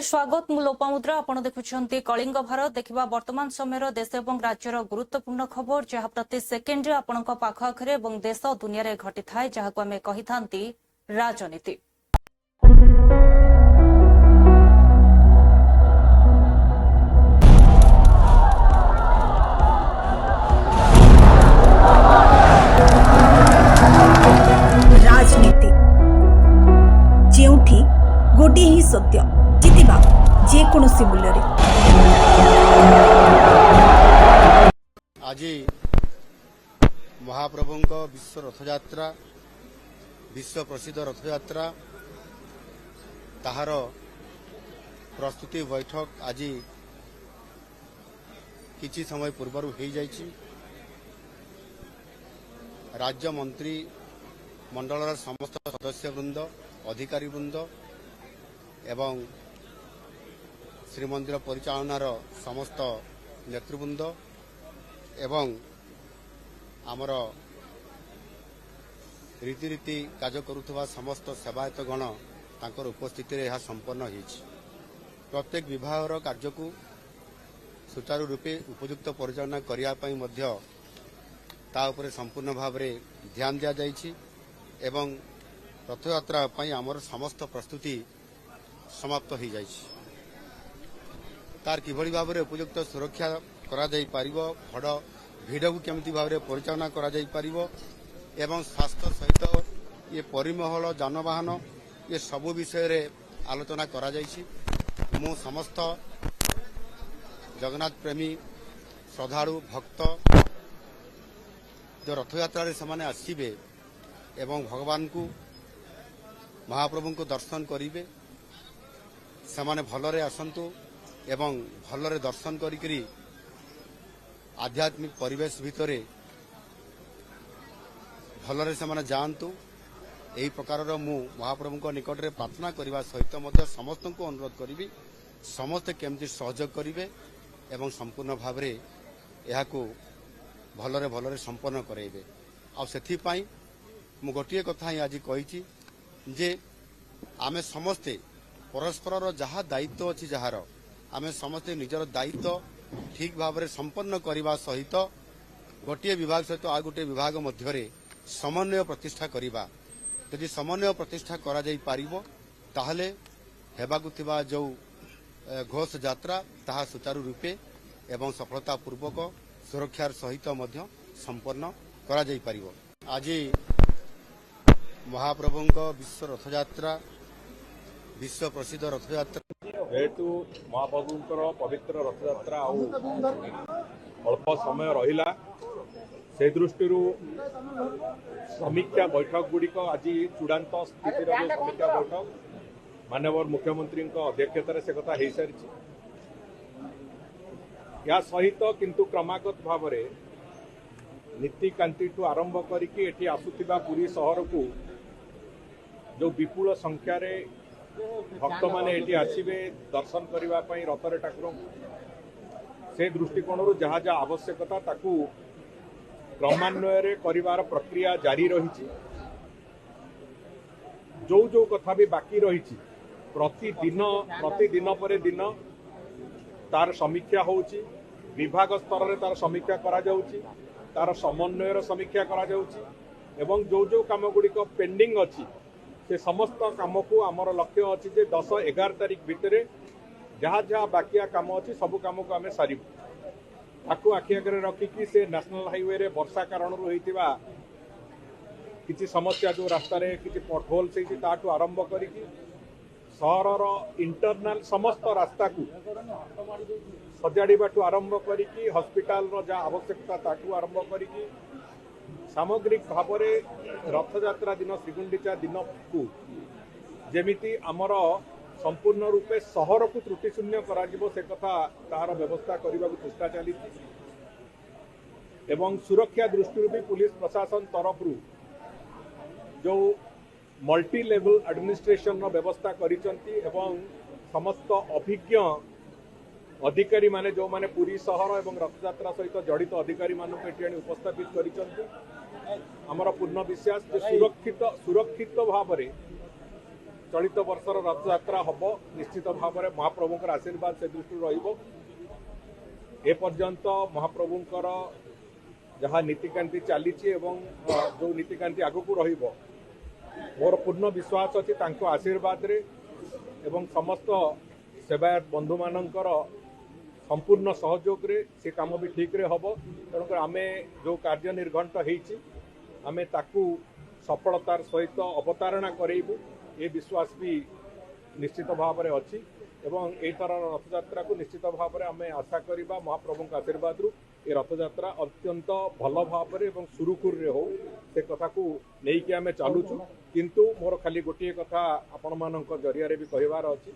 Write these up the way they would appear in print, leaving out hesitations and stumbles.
स्वागत मु लोपामुद्रा आपण देखुछंती कलिंग भारत देखिबा वर्तमान समय देश एवं राज्यर गुरुत्वपूर्ण खबर जहाँ प्रति सेकेंड आपणक पाख आखरे एवं देश दुनिया रे घटी थाए जहाको आमे कहिथांती राजनीति। राजनीति जेउठी गोटे ही सत्य जितिबा जेकोसी मूल्य रे। आज महाप्रभु विश्व रथयात्रा विश्व प्रसिद्ध रथयात्रा ताहार प्रस्तुति बैठक आज किछि समय पूर्व हो जाइछि। राज्य मंत्री मंडलर समस्त सदस्य वृंद अधिकारी वृंद एवं श्रीमंदिर परिचालनार समस्त नेतृवृंद एवं आमर रीतिरीति कार्य करुवा समस्त सेवायत गण तांकर उपस्थिति रे यह संपन्न होइछि। प्रत्येक विभागर कार्य को सुचारू रूपे उपयुक्त परिचालना करिया पई मध्य ता उपरे संपूर्ण भाव रे ध्यान दिया जाइछि एवं रथयात्रा पई आमर समस्त प्रस्तुति समाप्त हो जाइछि। तार किभଳି भाव उपयुक्त सुरक्षा करा जाई पारिबो, बड़ भिड़ को केमती भाव परिचालना करा जाई पारिबो एवं स्वास्थ्य सहित ये परिमहल जानवाहन ये सबु विषय रे आलोचना करा जाइछि। मु समस्त जगन्नाथ प्रेमी श्रद्धालु भक्त जो रथयात्रा रे समाने आसीबे एवं भगवान को महाप्रभु को दर्शन करिवे सेमाने भलरे आसंतु एवं भलरे दर्शन करी आध्यात्मिक परिवेश भितरे भलरे सेमाने जानतु एही प्रकार मु महाप्रभु निकट रे प्रार्थना करने सहित मध्य समस्त को अनुरोध करी समस्ते केमती सहयोग करिवे एवं संपूर्ण भाव रे एहाकू भलरे भलरे संपन्न कराइबे। आ सेथिपाई मु गोटिए कथा ही आज कही जे आमे समस्ते परस्पर जहाँ दायित्व अच्छी जार आमे समस्ते निजर दायित्व ठीक भाव में संपन्न करने सहित गोटे विभाग सहित आ गोटे विभाग मध्य समन्वय प्रतिष्ठा करवा। यदि समन्वय प्रतिष्ठा करा जाई पारिबो ताहले हेबाकु थिबा जो घोष यात्रा ताहा सुचारू रूपे एवं सफलतापूर्वक सुरक्षार सहित मध्य संपन्न करा जाई पारिबो। आज महाप्रभु विश्व रथयात्रा विश्व प्रसिद्ध रथयात्रा जेहेतु महाप्रभुंकर पवित्र रथयात्रा अल्प समय रहिला से दृष्टि समीक्षा बैठक गुड़िक आज चूड़ांत स्थिति समीक्षा बैठक माननीय मुख्यमंत्री अध्यक्षतार से कथा हो सारी या सहित किंतु क्रमागत भाव नीतिकांति ठू आरंभ करी आसुथिबा पुरी सहर को जो विपुल संख्यार भक्त माने एटी आसीबे दर्शन करने रथरे ठाकुर से दृष्टिकोण जहाँ जहाँ आवश्यकता ताकू क्रमान्वय करिवार प्रक्रिया जारी रही जो जो कथा भी बाकी रही प्रतिदिन पर दिन तार समीक्षा होउची विभाग स्तर रे तार समीक्षा करा जाउची तार समन्वयर समीक्षा करा जाउची एवं जो जो काम गुड़िक पेंडिंग अच्छी से समस्त काम को आमर लक्ष्य अच्छी जे 10-11 तारीख भितर जहाँ जहाँ बाकिया काम अच्छी सबू काम को आम सारू ताकू आखि आगे रखिकी से नेशनल हाईवे रे वर्षा कारण होइतिबा किछि समस्या जो रास्ता रे किछि पॉटहोल से ताठू आरंभ करिकी सहरर इंटरनाल समस्त रास्ता को सजाड़ाठू आरंभ करिकी हॉस्पिटल रो जहाँ आवश्यकता ताठू आरंभ करिकी सामग्रिक भाव में रथयात्रा दिन श्रीगुंडीचा दिन को जेमिति आमर संपूर्ण रूपे सहर को त्रुटि शून्य करा जिवो से कथा तार व्यवस्था करने को चेष्टा चली एवं सुरक्षा दृष्टि भी पुलिस प्रशासन तरफ जो मल्टी लेवल एडमिनिस्ट्रेशन व्यवस्था करिसंती एवं समस्त अभिज्ञ अधिकारी माने जो माने पुरी सहर एवं रथयात्रा सहित जड़ित अधिकारी मानक एटी उपस्थापित करिसंती। आमर पूर्ण विश्वास सुरक्षित भाव चलित वर्षर रथयात्रा हम निश्चित भाव में महाप्रभुंकर आशीर्वाद से दृष्टि रपर्यंत महाप्रभुंकर जहाँ नीतिकांति चली जो नीतिकांति आगक मोर पूर्ण विश्वास अच्छी आशीर्वाद रे एवं समस्त सेवायत बंधु मानकर संपूर्ण सहयोग रे से काम भी ठीक रे हबो। तेणुकर आमे जो कार्य निर्घंट होईची आमे ताकू सफलतार सहित अवतारणा करेबू ये विश्वास भी निश्चित भाव में अच्छी एवं एई तरह रथयात्रा को निश्चित भाव में आमे आशा करिबा महाप्रभु आशीर्वाद रु ये रथयात्रा अत्यंत भल भाव में एवं सुरुखुर रे हो से कथा को लेकिन आमे चलुचु। किंतु मोर खाली गोटे कथा आपण मानक जरिया रे भी कहिवार अछि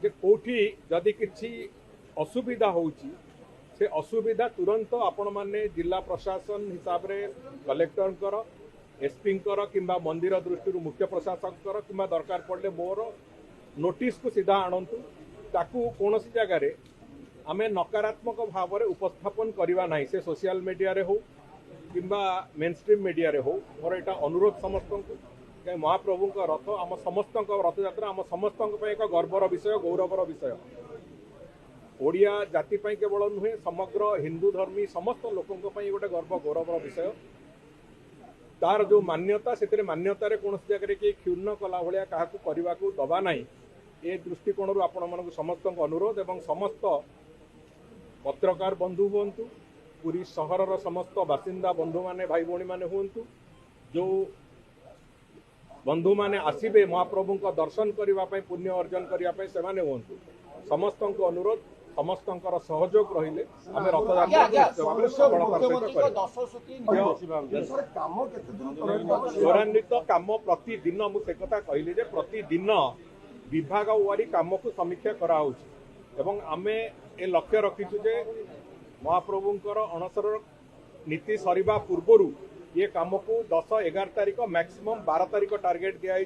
जे कोठी जदि किछि असुविधा होउची से असुविधा तुरंत आपण माने जिला प्रशासन हिसाब रे कलेक्टर एसपी किंबा मंदिर दृष्टि मुख्य प्रशासक किंबा दरकार पड़े मोर नोटिस को सीधा आणंतु ताकू कौन सी जगह आमे नकारात्मक भाव में उपस्थापन करवा नहीं से सोशल मीडिया रे हो किंबा मेन स्ट्रीम मीडिया रे हो। मोर एटा अनुरोध समस्त को महाप्रभु रथ आम समस्त रथयात्रा आम समस्त एक गर्वर विषय गौरवर विषय ओडिया जाति केवल नुहे समग्र हिंदू धर्मी समस्त लोकों गोटे गर्व गौरवर विषय तार जो मान्यता से मान्यतार कौन जगह कि क्षुण्ण कला भाया क्या करने को दबा ना ये दृष्टिकोण आपण मन समस्त अनुरोध एवं समस्त पत्रकार बंधु हूँ पुरी सहर समस्त बासिंदा बंधु माने भाई भौणी माने हूँ जो बंधु माने आसिबे महाप्रभु का दर्शन करने पुण्य अर्जन करने से हूँ समस्त अनुरोध समस्त सहयोग रहिले आमे त्वरान्वित काम प्रतिदिन मुझे कथा कहली जे प्रतिदिन विभाग वारी काम को समीक्षा करा एवं आमे ए लक्ष्य रखीचु जे महाप्रभुंकर अणसर नीति सरीबा पूर्वरु ये काम को 10-11 तारीख मैक्सिमम 12 तारीख टार्गेट दिखाई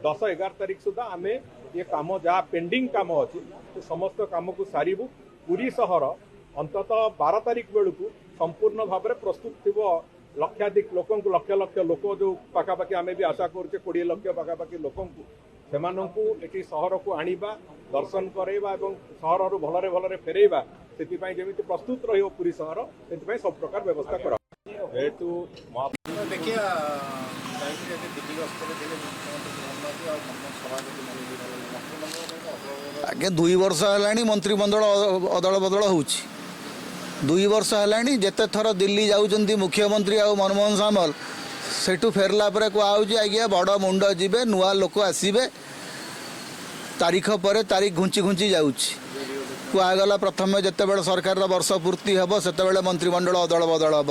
10-11 तारीख सुधा आमे ये काम जहाँ पेंडिंग काम अच्छी तो समस्त काम को सारू पुरी सहर अंतत 12 तारीख बेलू संपूर्ण भाव में प्रस्तुत थी लक्षाधिक लोक लक्ष लक्ष लोक जो पाखापाखि आम भी आशा करुचे 20 लक्ष पाखापाखि लोक से सहर को आनिबा दर्शन करवा और सहर भलरे भलरे फेरइबा से जमी प्रस्तुत रही पुरी सहर से सब प्रकार व्यवस्था कर जेहेतु देखिए आगे 2 वर्ष है मंत्रिमंडल अदल बदल हो 2 वर्ष है जिते थर दिल्ली जाऊँच मुख्यमंत्री आ मनमोहन सामल सेठू फेरला कहुच आज्ञा बड़ मुंड जीवे नुआ लोक आसबे तारीख पर तारीख घुंची घुंची जागला प्रथम जिते सरकार वर्ष पूर्ति हम से मंत्रिमंडल अदल बदल हम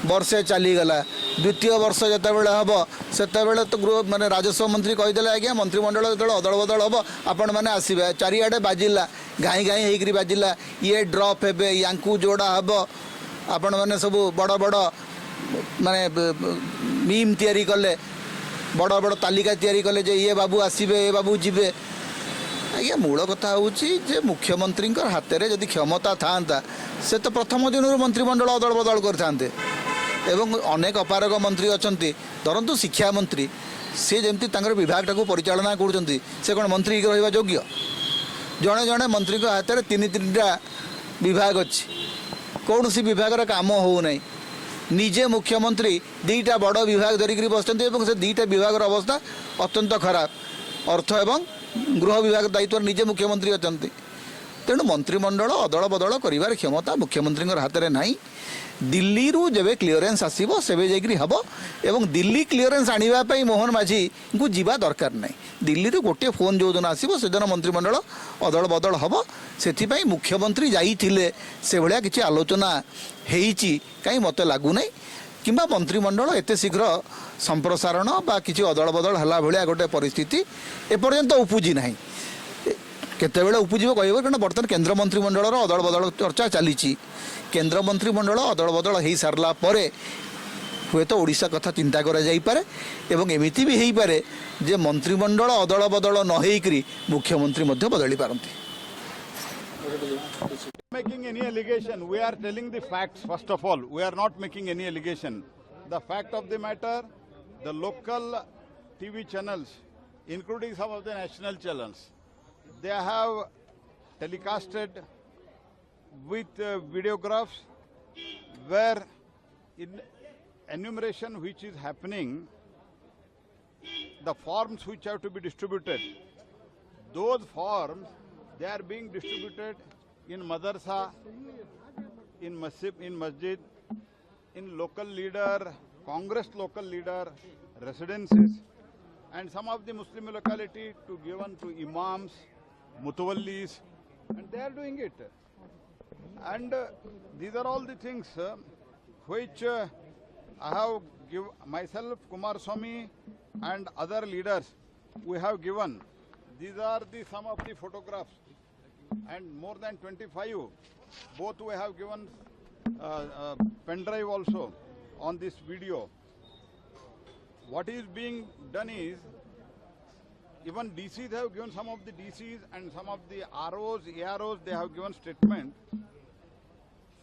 वर्षे चलीगला द्वितीय वर्ष जितेबाला हम से तो गृह माने राजस्व मंत्री कहीदे आज्ञा मंत्रिमंडल जो अदल बदल हम आपण मैंने आसबे चारिआडे बाजिला घाई घाई होकर बाजिला ये ड्रप हे या जोड़ा हम आपण मैंने सब बड़ बड़ माने मीम तैयारी कले बड़ बड़ तालिका तैयारी कले जे ये बाबू आसबे ये बाबू जीवे आज्ञा मूल कथा हूँ जे मुख्यमंत्री हाथ में जदि क्षमता था से तो प्रथम दिन मंत्रिमंडल अदल बदल करते एवं अनेक अपारग मंत्री अच्छा धरतु शिक्षा मंत्री सी जमी विभाग टाक परिचालना कर कौन मंत्री रहा योग्य जड़े जड़े मंत्री हाथ में 3-3टा विभाग अच्छी कौन सी विभाग काम होना निजे मुख्यमंत्री 2टा बड़ विभाग धरिक बस से 2टा विभाग अवस्था अत्यंत खराब अर्थ एवं गृह विभाग दायित्व निजे मुख्यमंत्री अच्छा तेणु मंत्रिमंडल अदल बदल कर क्षमता मुख्यमंत्री हाथ में ना दिल्ली रू जब क्लीयरेंस आसो से हम एवं दिल्ली क्लीयरेंस आने मोहन माझी को जीवा दरकार ना दिल्ली रू गोटे फोन जो दिन आसो से दिन मंत्रिमंडल अदल बदल हम से मुख्यमंत्री जाइए से भाया किसी आलोचना होती कहीं मत लगुना कि मंत्रिमंडल एत शीघ्र संप्रसारण बा किसी अदल बदल है भाया गोटे परिस्थिति एपर्यंत उपजी ना केतेबेले उपजीव कह कारण बर्तमान केन्द्र मंत्रिमंडल अदल बदल चर्चा चली केन्द्र मंत्रिमंडल अदल बदल हो सारा पर हुए तो ओडिशा कथा चिंता करा जाई पारे एवं एमिति भी हो पारे जे मंत्रिमंडल अदल बदल न होइकरी मुख्यमंत्री मध्य बदली पारंती। Making any allegation, we are telling the facts. First of all, we are not making any allegation. The fact of the matter, the local TV channels including some of the national channels. They have telecasted with videographs where in enumeration which is happening, the forms which have to be distributed, those forms, they are being distributed in madrasa, in masjid, in local leader, Congress local leader, residences, and some of the Muslim locality to given to imams, mutawallis, and they are doing it. And these are all the things which I have given myself, Kumar Swamy, and other leaders, we have given. These are the some of the photographs, and more than 25. Both we have given pen drive also on this video. What is being done is, even DCs have given, some of the DCs and some of the ROs, AROs, they have given statement.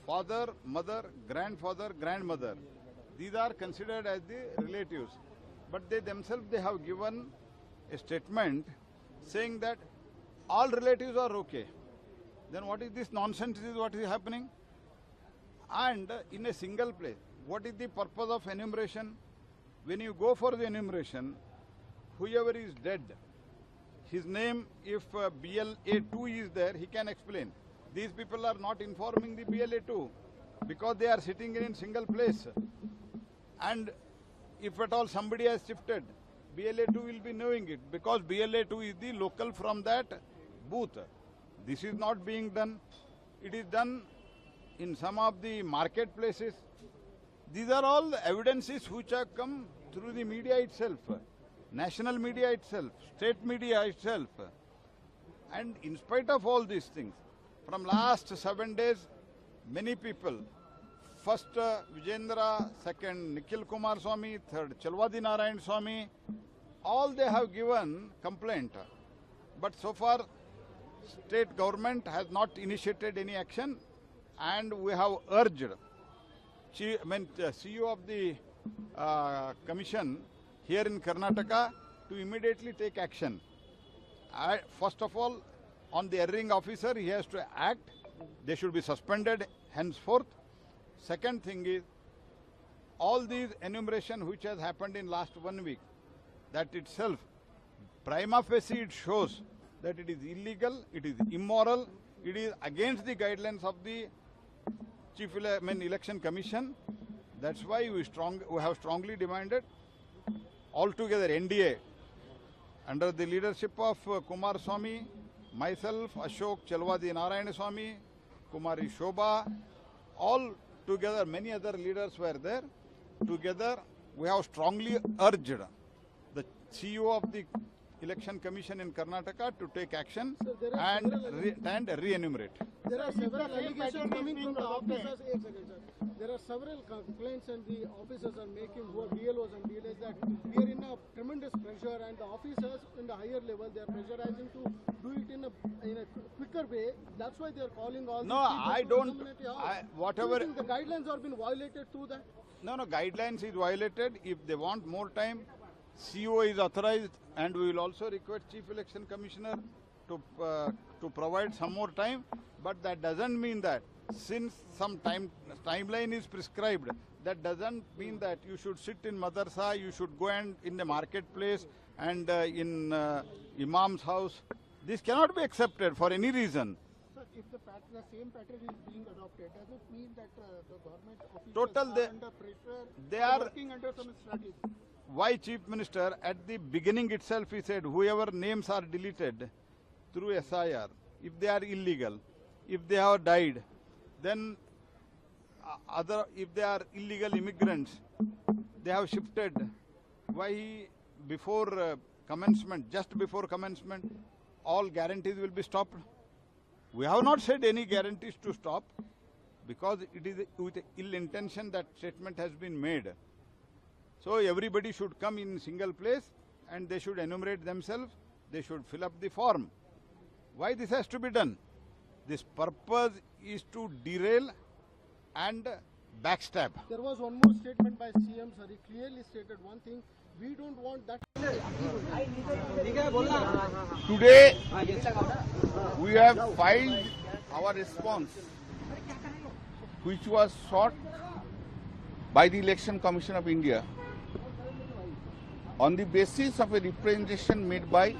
Father, mother, grandfather, grandmother, these are considered as the relatives. But they themselves, they have given a statement saying that all relatives are okay. Then what is this nonsense is what is happening? And in a single place, what is the purpose of enumeration? When you go for the enumeration, whoever is dead, his name, if BLA2 is there, he can explain. These people are not informing the BLA2 because they are sitting in single place. And if at all somebody has shifted, BLA2 will be knowing it because BLA2 is the local from that booth. This is not being done. It is done in some of the marketplaces. These are all evidences which have come through the media itself, national media itself, state media itself. And in spite of all these things, from last 7 days, many people, first Vijendra, second Nikhil Kumar Swamy, third Chelwadi Narayan Swamy, all they have given complaint. But so far, state government has not initiated any action, and we have urged CEO of the commission here in Karnataka to immediately take action. First of all, on the erring officer, he has to act. They should be suspended henceforth. Second thing is, all these enumeration which has happened in last 1 week, that itself, prima facie it shows that it is illegal, it is immoral, it is against the guidelines of the Election Commission. That's why we have strongly demanded altogether NDA under the leadership of Kumar Swamy, myself, Ashok, Chelwadi Narayan Swamy, Kumari Shobha, all together, many other leaders were there. Together, we have strongly urged the CEO of the Election Commission in Karnataka to take action and re-enumerate. There are several allegations coming from the officers. There are several complaints and the officers are making, who are BLOs and BLAs, that we are in a tremendous pressure, and the officers in the higher level, they are pressurizing to do it in a quicker way. That's why they are calling all. No, I don't. Whatever. Do you think the guidelines are being violated through that? No, guidelines is violated. If they want more time, CEO is authorized, and we will also request Chief Election Commissioner to provide some more time. But that doesn't mean that since some timeline is prescribed, that doesn't mean that you should sit in madrasa, you should go and in the marketplace and in Imam's house. This cannot be accepted for any reason. Sir, if the same pattern is being adopted, does it mean that the government officials are under pressure? They are working under some strategy. Why Chief Minister at the beginning itself he said whoever names are deleted through SIR, if they are illegal, if they have died, then if they are illegal immigrants, they have shifted. Why before commencement, just before commencement, all guarantees will be stopped? We have not said any guarantees to stop, because it is with ill intention that statement has been made. So everybody should come in single place and they should enumerate themselves, they should fill up the form. Why this has to be done? This purpose is to derail and backstab. There was one more statement by CM, sir. He clearly stated one thing, We don't want that. Today, we have filed our response, which was sought by the Election Commission of India on the basis of a representation made by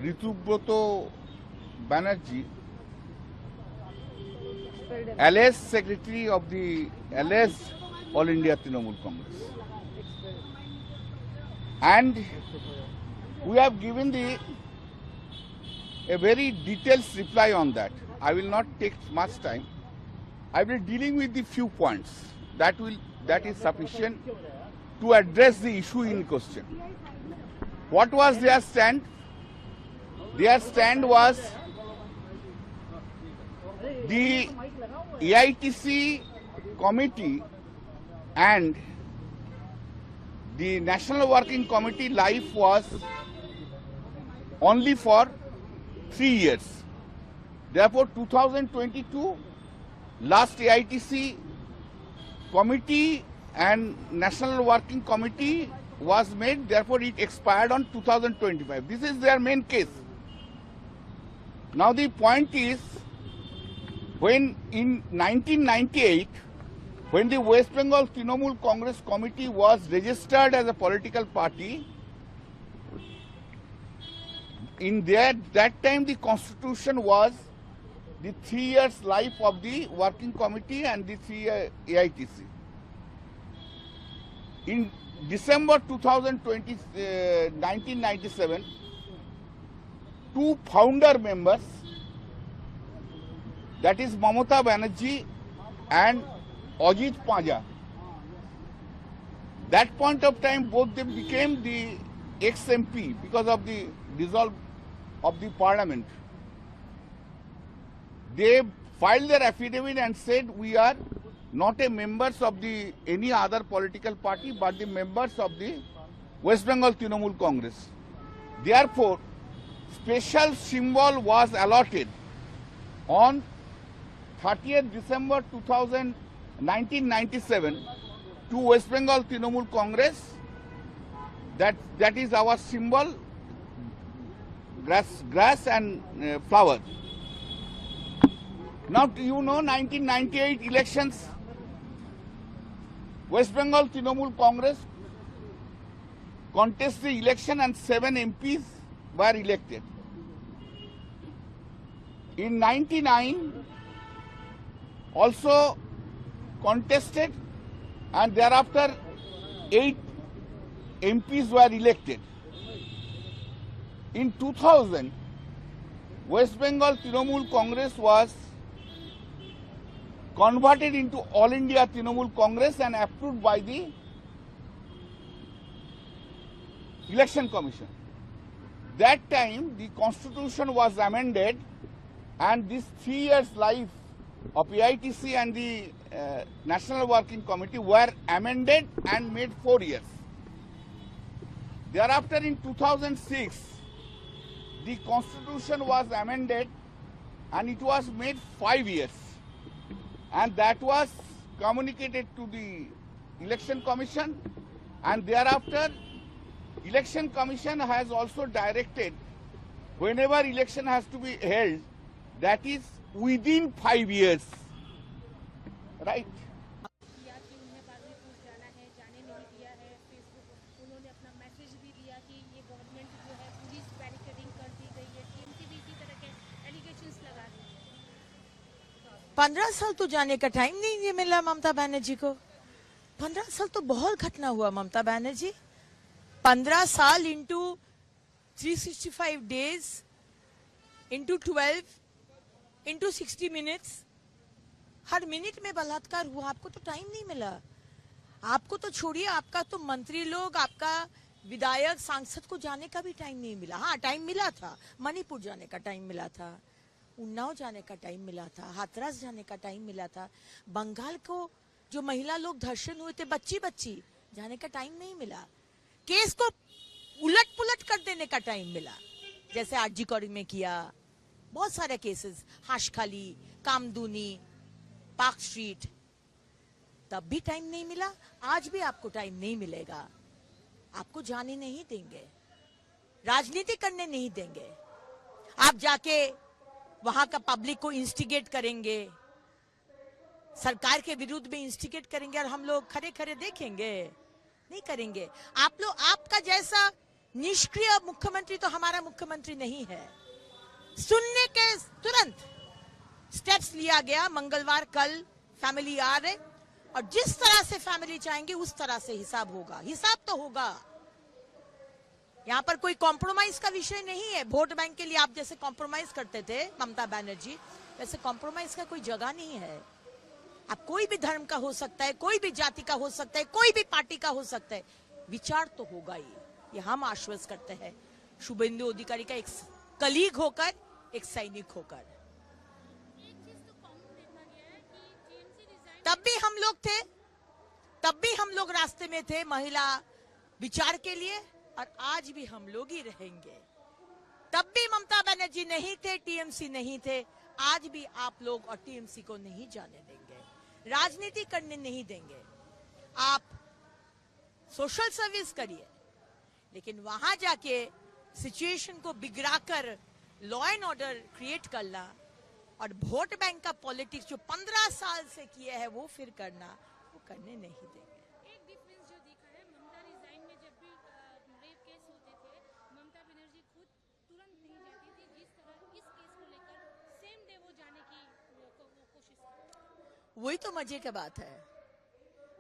Ritubroto Banerjee, alleged secretary of the alleged All India Trinamool Congress. And we have given a very detailed reply on that. I will not take much time. I will be dealing with the few points that is sufficient to address the issue in question. What was their stand? Their stand was the AITC committee and the National Working Committee life was only for 3 years. Therefore, 2022, last AITC committee and National Working Committee was made, therefore it expired on 2025. This is their main case. Now the point is, when in 1998, when the West Bengal Trinamool Congress Committee was registered as a political party, in that time the constitution was the 3 years life of the working committee and the 3 year AITC. In December 1997, two founder members, that is Mamata Banerjee and Ajit Panja. That point of time, both them became the ex-MP because of the dissolve of the parliament. They filed their affidavit and said, we are not a members of any other political party, but the members of the West Bengal Trinamool Congress. Therefore, special symbol was allotted on 30th December 1997 to West Bengal Trinamool Congress. That is our symbol, grass and flower. Now, you know, 1998 elections, West Bengal Trinamool Congress contested the election and 7 MPs were elected. In 99, also contested, and thereafter 8 MPs were elected. In 2000, West Bengal Trinamool Congress was converted into All India Trinamool Congress and approved by the Election Commission. That time, the constitution was amended, and this 3 years life of AITC and the National Working Committee were amended and made 4 years. Thereafter, in 2006, the constitution was amended and it was made 5 years. And that was communicated to the Election Commission, and thereafter Election Commission has also directed whenever election has to be held, that is within 5 years, right? किया कि उन्हें बागीपुर जाना है, जाने नहीं दिया है। Facebook उन्होंने अपना मैसेज भी दिया कि ये गवर्नमेंट जो है पुलिस बैरिकेडिंग कर दी गई है, टीएमसी भी इसी तरह के एलिगेशंस लगा रही है। 15 साल तो जाने का टाइम नहीं मिला ममता बनर्जी को। 15 साल तो बहुत घटना हुआ ममता बनर्जी। 15 साल into 365 days into 12 into 60 minutes, हर मिनट में बलात्कार हुआ। आपको तो टाइम नहीं मिला। आपको तो छोड़िए, आपका तो मंत्री लोग, आपका विधायक, सांसद को जाने का भी टाइम नहीं मिला। हाँ, टाइम मिला था, मणिपुर जाने का टाइम मिला था, उन्नाव जाने का टाइम मिला था, हाथरस जाने का टाइम मिला था। बंगाल को जो महिला लोग धर्षण हुए थे, बच्ची जाने का टाइम नहीं मिला। केस को उलट पुलट कर देने का टाइम मिला, जैसे आरजी कॉरी में किया। बहुत सारे केसेस, हाशखाली, कामदूनी, पार्क स्ट्रीट, तब भी टाइम नहीं मिला। आज भी आपको टाइम नहीं मिलेगा। आपको जाने नहीं देंगे, राजनीति करने नहीं देंगे। आप जाके वहां का पब्लिक को इंस्टिगेट करेंगे, सरकार के विरुद्ध में इंस्टिगेट करेंगे और हम लोग खड़े खड़े देखेंगे? नहीं करेंगे। आप लोग, आपका जैसा निष्क्रिय मुख्यमंत्री तो हमारा मुख्यमंत्री नहीं है। सुनने के तुरंत स्टेप्स लिया गया। मंगलवार कल फैमिली आ रहे और जिस तरह से फैमिली चाहेंगे उस तरह से हिसाब होगा। हिसाब तो होगा। यहाँ पर कोई कॉम्प्रोमाइज का विषय नहीं है। वोट बैंक के लिए आप जैसे कॉम्प्रोमाइज करते थे ममता बनर्जी, वैसे कॉम्प्रोमाइज का कोई जगह नहीं है। आप कोई भी धर्म का हो सकता है, कोई भी जाति का हो सकता है, कोई भी पार्टी का हो सकता है, विचार तो होगा ही। ये हम आश्वस्त करते हैं शुभेंदु अधिकारी का एक कलीग होकर, एक सैनिक होकर। एक चीज तो कॉमन देखा गया है कि टीएमसी रिजाइन तब भी हम लोग थे, तब भी हम लोग रास्ते में थे महिला विचार के लिए और आज भी हम लोग ही रहेंगे। तब भी ममता बनर्जी नहीं थे, टीएमसी नहीं थे, आज भी आप लोग और टीएमसी को नहीं जाने देंगे, राजनीति करने नहीं देंगे। आप सोशल सर्विस करिए, लेकिन वहां जाके सिचुएशन को बिगड़ाकर लॉ एंड ऑर्डर क्रिएट करना और वोट बैंक का पॉलिटिक्स जो 15 साल से किया है वो फिर करना, वो करने नहीं देंगे। एक डिफरेंस जो दिखा है, ममता रिजाइन में जब भी रेप केस होते थे, ममता बनर्जी खुद तुरंत नहीं जाती थी। जिस तरह इस केस को लेकर सेम डे वो जाने की वो कोशिश करती। वही तो मजे की बात है।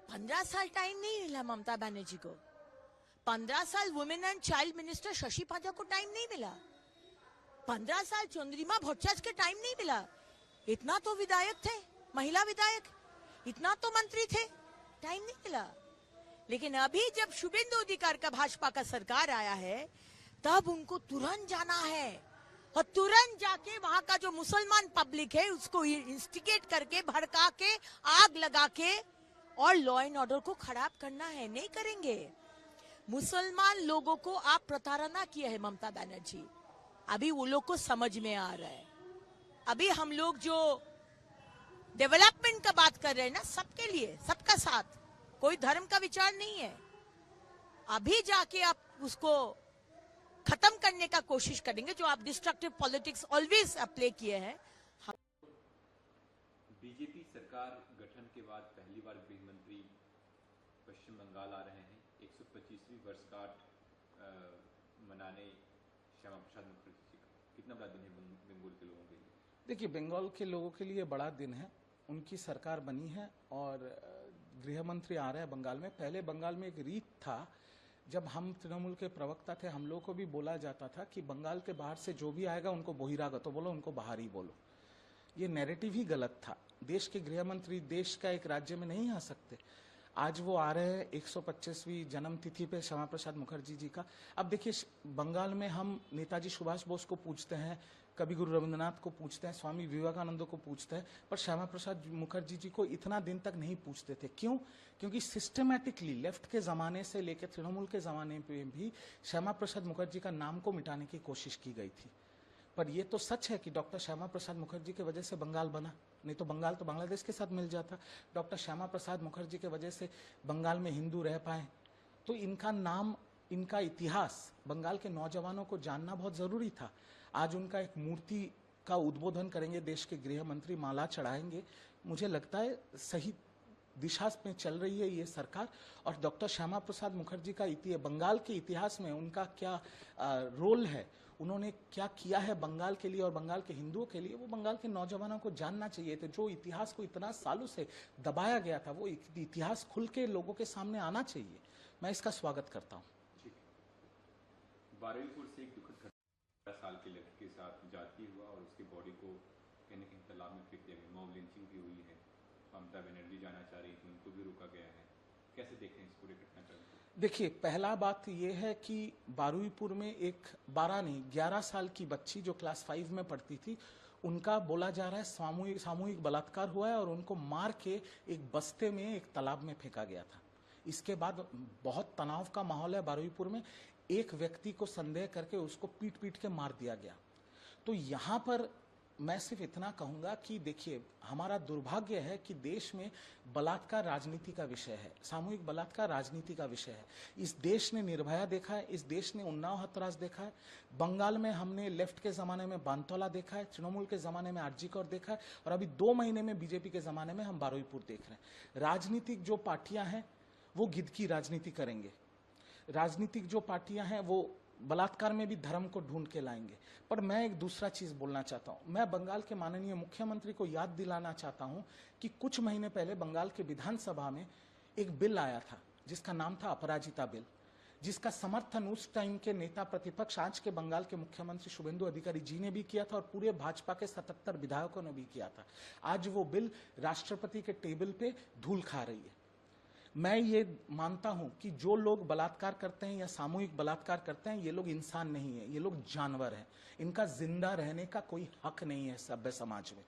15 साल टाइम नहीं मिला ममता बनर्जी को। 15 साल women and child minister Shashi Panja को टाइम नहीं मिला। 15 साल चंद्रिमा भट्टाचार्य के टाइम नहीं मिला। इतना तो विधायक थे, महिला विधायक, इतना तो मंत्री थे, टाइम नहीं मिला। लेकिन अभी जब शुभेंदु अधिकारी का भाजपा का सरकार आया है, तब उनको तुरंत जाना है और तुरंत जाके वहां का जो मुसलमान पब्लिक है उसको इंस्टिगेट करके, भड़का के, आग लगा के और लॉ एंड ऑर्डर को खराब करना है। नहीं करेंगे। मुसलमान लोगों को आप प्रताड़ना किया है ममता बनर्जी, अभी वो लोग को समझ में आ रहा है। अभी हम लोग जो डेवलपमेंट का बात कर रहे हैं ना, सबके लिए, सबका साथ, कोई धर्म का विचार नहीं है। अभी जाके आप उसको खत्म करने का कोशिश करेंगे, जो आप डिस्ट्रक्टिव पॉलिटिक्स ऑलवेज अप्लाई किए हैं। बीजेपी सरकार गठन के बाद पहली बार गृह मंत्री पश्चिम बंगाल आ रहे हैं। 125वीं वर्षगांठ मनाने श्यामा प्रसाद मुखर्जी जी का कितना बड़ा दिन है बंगाल के लोगों के लिए? देखिए, बंगाल के लोगों के लिए बड़ा दिन है। उनकी सरकार बनी है और गृह मंत्री आ रहे हैं बंगाल में। पहले बंगाल में एक रीत था, जब हम तृणमूल के प्रवक्ता थे, हम लोगों को भी बोला जाता था कि बंगाल के बाहर से जो भी आएगा उनको बहिरागत बोलो, उनको बाहरी बोलो। ये नैरेटिव ही गलत था। देश के गृह मंत्री देश का एक राज्य में नहीं आ सकते। आज वो आ रहे हैं 125वीं जन्म तिथि पे श्यामा प्रसाद मुखर्जी जी का। अब देखिए, बंगाल में हम नेताजी सुभाष बोस को पूछते हैं, कवि गुरु रविंद्रनाथ को पूछते हैं, स्वामी विवेकानंद को पूछते हैं, पर श्यामा प्रसाद मुखर्जी जी को इतना दिन तक नहीं पूछते थे। क्यों? क्योंकि सिस्टमैटिकली लेफ्ट के जमाने से लेकर तृणमूल के जमाने पे भी श्यामा प्रसाद मुखर्जी का नाम को मिटाने की कोशिश की गई थी। पर ये तो सच है कि डॉक्टर श्यामा प्रसाद मुखर्जी की वजह से बंगाल बना, नहीं तो बंगाल तो बांग्लादेश के साथ मिल जाता। डॉक्टर श्यामा प्रसाद मुखर्जी की वजह से बंगाल में हिंदू रह पाए। तो इनका नाम, इनका इतिहास बंगाल के नौजवानों को जानना बहुत जरूरी था। आज उनका एक मूर्ति का उद्बोधन करेंगे देश के गृह मंत्री, माला चढ़ाएंगे। मुझे लगता है सही दिशा में चल रही है ये सरकार। और डॉक्टर श्यामा प्रसाद मुखर्जी का बंगाल के इतिहास में उनका क्या रोल है, उन्होंने क्या किया है बंगाल के लिए और बंगाल के हिंदुओं के लिए, वो बंगाल के नौजवानों को जानना चाहिए। तो जो इतिहास को इतना सालों से दबाया गया था, वो इतिहास खुल के लोगों के सामने आना चाहिए। मैं इसका स्वागत करता हूँ। बारुईपुर से एक दुखद घटना, 12 साल के लड़के के साथ जाती हुआ और उसकी बॉडी को कहीं न कहीं तालाब में फेंक दिया गया। मॉब लिंचिंग भी हुई है। ममता बनर्जी जाना चाह रही थी, उनको भी रोका गया है। कैसे देखें इस पूरे घटनाक्रम को? देखिए, पहला बात यह है कि बारुईपुर में एक 11 साल की बच्ची जो क्लास 5 में पढ़ती थी, उनका बोला जा रहा है सामूहिक बलात्कार हुआ है और उनको मार के एक बस्ते में एक तालाब में फेंका गया था। इसके बाद बहुत तनाव का माहौल है बारुईपुर में। एक व्यक्ति को संदेह करके उसको पीट के मार दिया गया। तो यहाँ पर मैं सिर्फ इतना कहूंगा कि देखिए, हमारा दुर्भाग्य है कि देश में बलात्कार राजनीति का विषय है, सामूहिक बलात्कार राजनीति का विषय है। इस देश ने निर्भया देखा है, इस देश ने उन्नाव हथरास देखा है, बंगाल में हमने लेफ्ट के जमाने में बांतोला देखा है, तृणमूल के जमाने में आरजी कौर देखा है, और अभी 2 महीने में बीजेपी के जमाने में हम बारुईपुर देख रहे हैं। राजनीतिक जो पार्टियां हैं वो गिद्ध की राजनीति करेंगे, राजनीतिक जो पार्टियां हैं वो बलात्कार में भी धर्म को ढूंढ के लाएंगे। पर मैं एक दूसरा चीज बोलना चाहता हूं। मैं बंगाल के माननीय मुख्यमंत्री को याद दिलाना चाहता हूं कि कुछ महीने पहले बंगाल के विधानसभा में एक बिल आया था जिसका नाम था अपराजिता बिल, जिसका समर्थन उस टाइम के नेता प्रतिपक्ष आज के बंगाल के मुख्यमंत्री शुभेंदु अधिकारी जी ने भी किया था और पूरे भाजपा के 77 विधायकों ने भी किया था। आज वो बिल राष्ट्रपति के टेबल पे धूल खा रही है। मैं ये मानता हूं कि जो लोग बलात्कार करते हैं या सामूहिक बलात्कार करते हैं, ये लोग इंसान नहीं है, ये लोग जानवर हैं। इनका जिंदा रहने का कोई हक नहीं है सभ्य समाज में।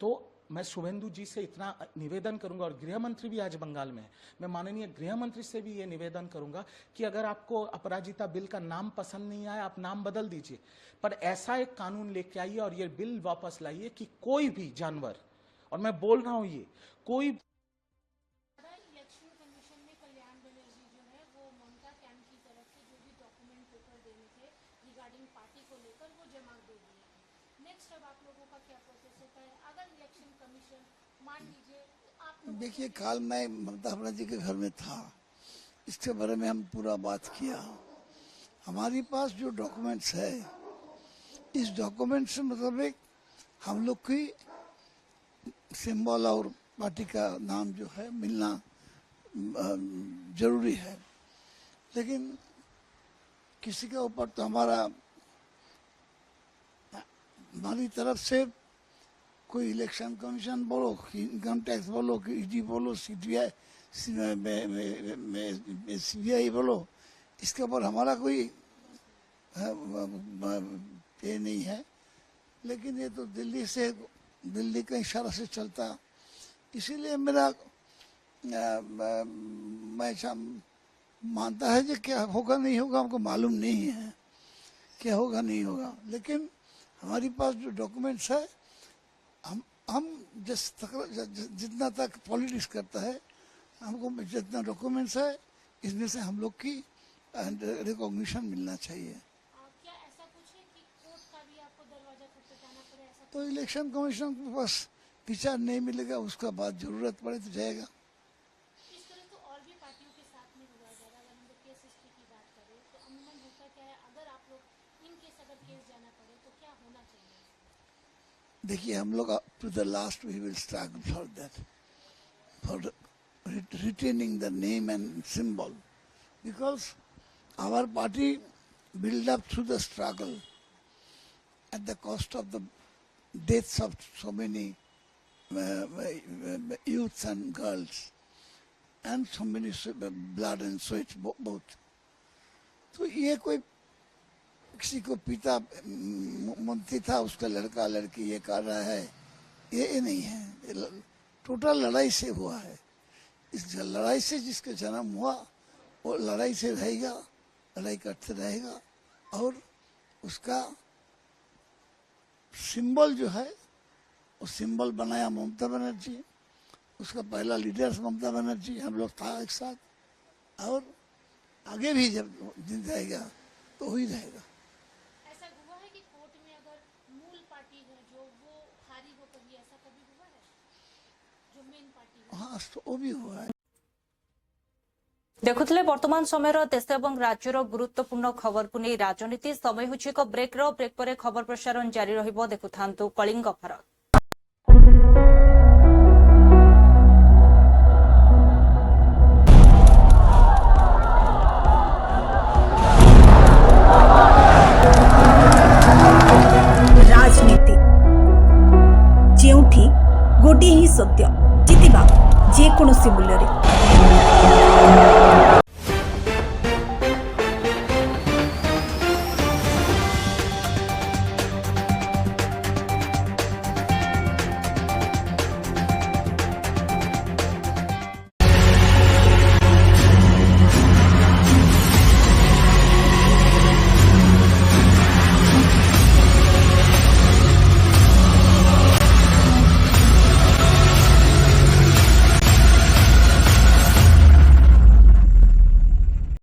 तो मैं शुभेंदु जी से इतना निवेदन करूंगा, और गृह मंत्री भी आज बंगाल में है, मैं माननीय गृह मंत्री से भी ये निवेदन करूंगा कि अगर आपको अपराजिता बिल का नाम पसंद नहीं आया, आप नाम बदल दीजिए, पर ऐसा एक कानून लेके आइए और ये बिल वापस लाइए कि कोई भी जानवर, और मैं बोल रहा हूं ये कोई देखिए, कल मैं ममता बनर्जी के घर में था, इसके बारे में हम पूरा बात किया। हमारे पास जो डॉक्यूमेंट्स है, इस डॉक्यूमेंट से मतलब हम लोग की सिंबल और पार्टी का नाम जो है मिलना जरूरी है, लेकिन किसी के ऊपर तो हमारी तरफ से कोई इलेक्शन कमीशन बोलो, इनकम टैक्स बोलो, ईडी बोलो, सीबीआई बोलो, इसके ऊपर हमारा कोई ये नहीं है। लेकिन ये तो दिल्ली का इशारा से चलता, इसीलिए मैं मानता है कि क्या होगा नहीं होगा हमको मालूम नहीं है, क्या होगा नहीं होगा। लेकिन हमारे पास जो डॉक्यूमेंट्स है, हम जितना तक पॉलिटिक्स करता है, हमको जितना डॉक्यूमेंट्स है, इसमें से हम लोग की रिकॉग्निशन मिलना चाहिए। क्या ऐसा कुछ है कि कोर्ट का भी आपको दरवाजा खटखटाना पड़े? ऐसा तो इलेक्शन कमीशन के पास विचार नहीं मिलेगा, उसका बाद जरूरत पड़े तो जाएगा। इस तरह तो और भी पार्टियों के साथ में हुआ जाएगा। अगर हम लोग केस हिस्ट्री की बात करें तो अमूमन होता क्या है, अगर आप लोग इन केस अगर केस जाना पड़े तो क्या होना चाहिए? देखिए, हम लोग to the last we will struggle for that, for retaining the name and symbol, because our party built up through the struggle at the cost of the deaths of so many youths and girls and so many blood and sweat both. तो ये कोई किसी को पिता मंत्री था, उसका लड़का लड़की ये कर रहा है, ये नहीं है। टोटल लड़ाई से हुआ है। इस लड़ाई से जिसका जन्म हुआ वो लड़ाई से रहेगा, लड़ाई करते रहेगा, और उसका सिंबल जो है वो सिंबल बनाया ममता बनर्जी, उसका पहला लीडर ममता बनर्जी, हम लोग था एक साथ, और आगे भी जब दिन रहेगा तो वही रहेगा। ऐसा हुआ है कि कोर्ट में अगर मूल पार्टी है जो वो हारी हो, कभी ऐसा कभी हुआ है जो मेन पार्टी है? हाँ, तो वो भी हुआ है। देखुले वर्तमान समय देश और राज्यर गुरुत्वपूर्ण खबर को नहीं राजनीति समय हो ब्रेक पर खबर प्रसारण जारी रहिबो। देखुथांतु कलिंग भारत। राजनीति जेउठी गोटे ही सत्य जितिबा जे कोनोसी मूल्य रे।